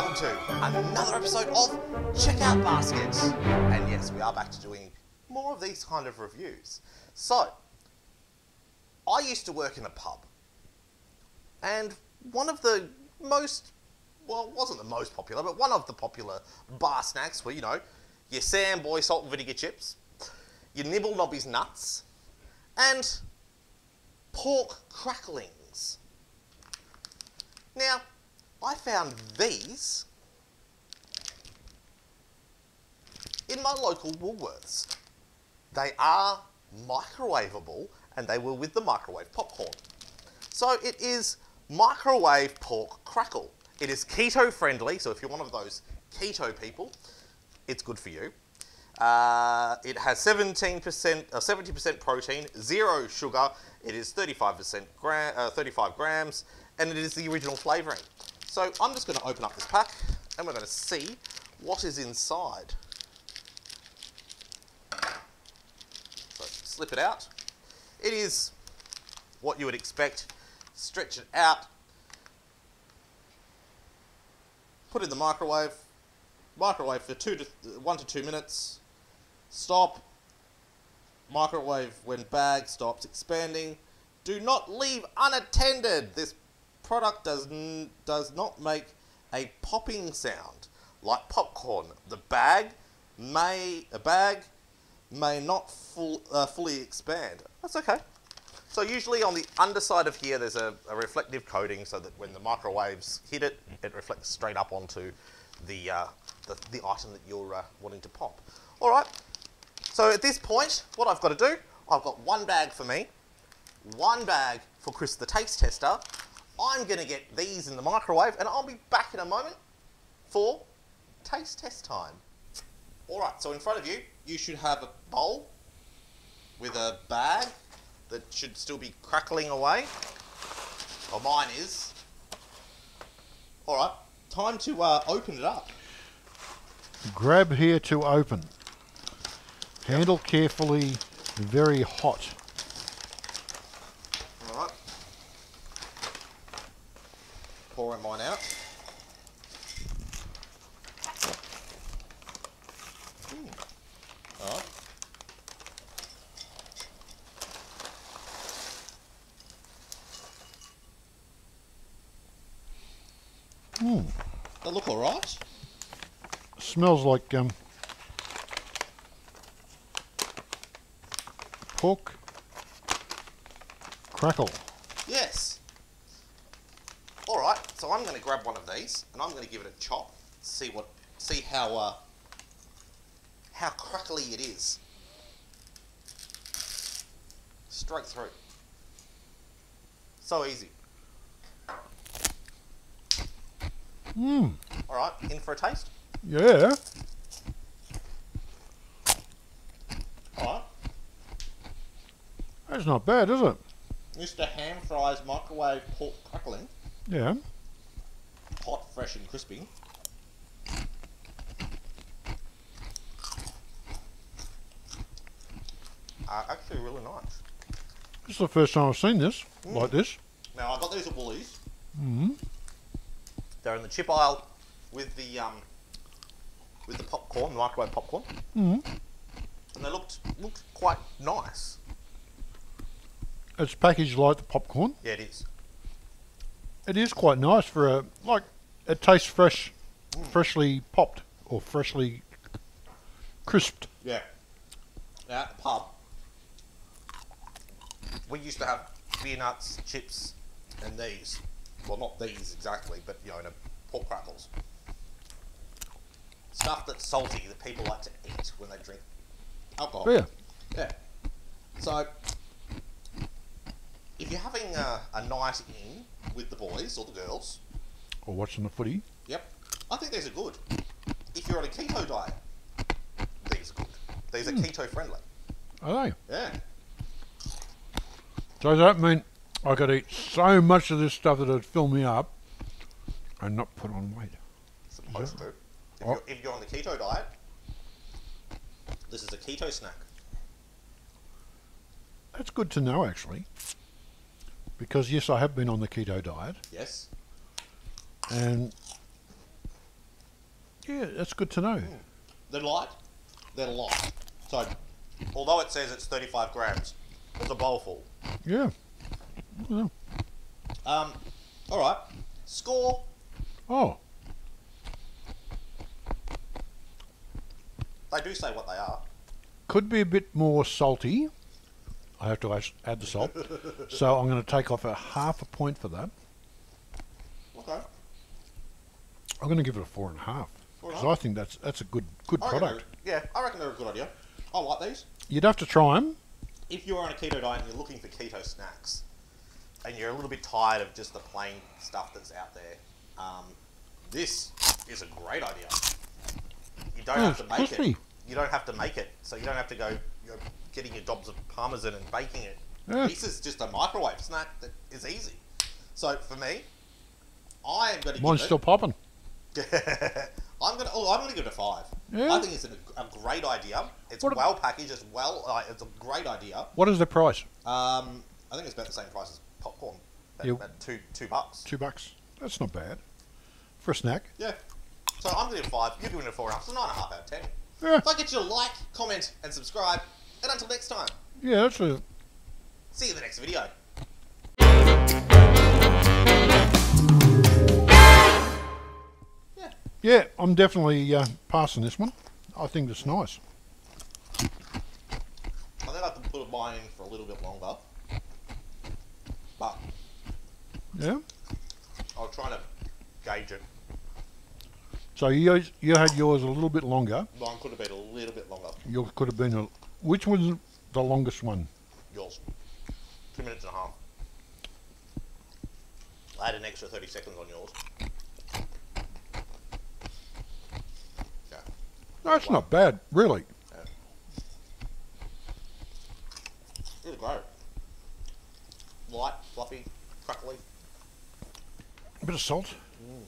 welcome to another episode of Checkout Basket. And yes, we are back to doing more of these kind of reviews. So, I used to work in a pub, and one of the most, well, it wasn't the most popular, but one of the popular bar snacks were, you know, your Samboy salt and vinegar chips, your Nibble Nobbies nuts, and pork cracklings. Now, I found these in my local Woolworths. They are microwavable, and they were with the microwave popcorn. So it is microwave pork crackle. It is keto friendly, so if you're one of those keto people, it's good for you. It has 70% protein, 0 sugar. It is 35 grams, and it is the original flavouring. So I'm just going to open up this pack, and we're going to see what is inside. So slip it out. It is what you would expect. Stretch it out. Put it in the microwave. Microwave for 1 to 2 minutes. Stop. Microwave when bag stops expanding. Do not leave unattended. This product does not make a popping sound like popcorn. The bag may not fully expand. That's okay. So usually on the underside of here there's a reflective coating so that when the microwaves hit it, it reflects straight up onto the item that you're wanting to pop. All right. So at this point, what I've got to do, I've got one bag for me, one bag for Chris the taste tester. I'm going to get these in the microwave, and I'll be back in a moment for taste test time. All right, so in front of you, you should have a bowl with a bag that should still be crackling away. Well, mine is. All right, time to open it up. Grab here to open. Handle carefully, very hot. All right. Pouring mine out. All right. They look all right. Smells like pork crackle. Yes. All right. So I'm going to grab one of these and I'm going to give it a chop. See how crackly it is. Straight through. So easy. Mmm. All right. In for a taste. Yeah. All right. That's not bad, is it? Mr. Ham Frey's microwave pork crackling. Yeah. Hot, fresh and crispy. Actually really nice. This is the first time I've seen this, like this. Now I got these at Woolies. Mm-hmm. They're in the chip aisle with the popcorn, the microwave popcorn. Mm-hmm. And they looked quite nice. It's packaged like the popcorn. Yeah, it is. It is quite nice for a, like, it tastes fresh, freshly popped or freshly crisped. Yeah. Now at the pub, we used to have beer nuts, chips, and these. Well, not these exactly, but you know, pork crackles. Stuff that's salty that people like to eat when they drink alcohol. Yeah. Yeah. So, if you're having a night in with the boys or the girls, Or watching the footy. yep, I think these are good. If you're on a keto diet, these are good. These are keto friendly. Are they? Yeah. So does that mean I could eat so much of this stuff that it'd fill me up and not put on weight? Supposed to. If you're on the keto diet, this is a keto snack. That's good to know, actually. Because, yes, I have been on the keto diet. Yes. And Yeah, that's good to know. They're light. They're light. So, although it says it's 35 grams, it's a bowl full. Yeah. Yeah. All right. Score. Oh, They do say what they are. could be a bit more salty. I have to add the salt. So I'm going to take off a half a point for that. Okay. I'm going to give it a 4.5 because I think that's a good I reckon product. I reckon they're a good idea. I like these. You'd have to try them. If you're on a keto diet and you're looking for keto snacks, and you're a little bit tired of just the plain stuff that's out there, this is a great idea. You don't have to make crispy. it. You don't have to make it, so you don't have to go getting your dobs of parmesan and baking it. Yeah. This is just a microwave snack that is easy. So for me, I am going to Mine's still popping. I'm gonna give it a 5. Yeah. I think it's a great idea. It's well packaged. It's it's a great idea. What is the price? I think it's about the same price as popcorn. About $2. $2. That's not bad for a snack. Yeah. So I'm giving it a 5. You're giving it a 4.5. So 9.5 out of 10. Yeah. If I get you to like, comment, and subscribe, and until next time, Yeah, that's a. see you in the next video. Yeah, I'm definitely passing this one. I think it's nice. I think I can put mine in for a little bit longer. But Yeah. I was trying to gauge it. So you had yours a little bit longer. Mine could have been a little bit longer. Yours could have been which was the longest one? Yours. 2 minutes and a half. I had an extra 30 seconds on yours. Yeah. No, it's not bad, really. Yeah. It's great. Light, fluffy, crackly. A bit of salt. Mm.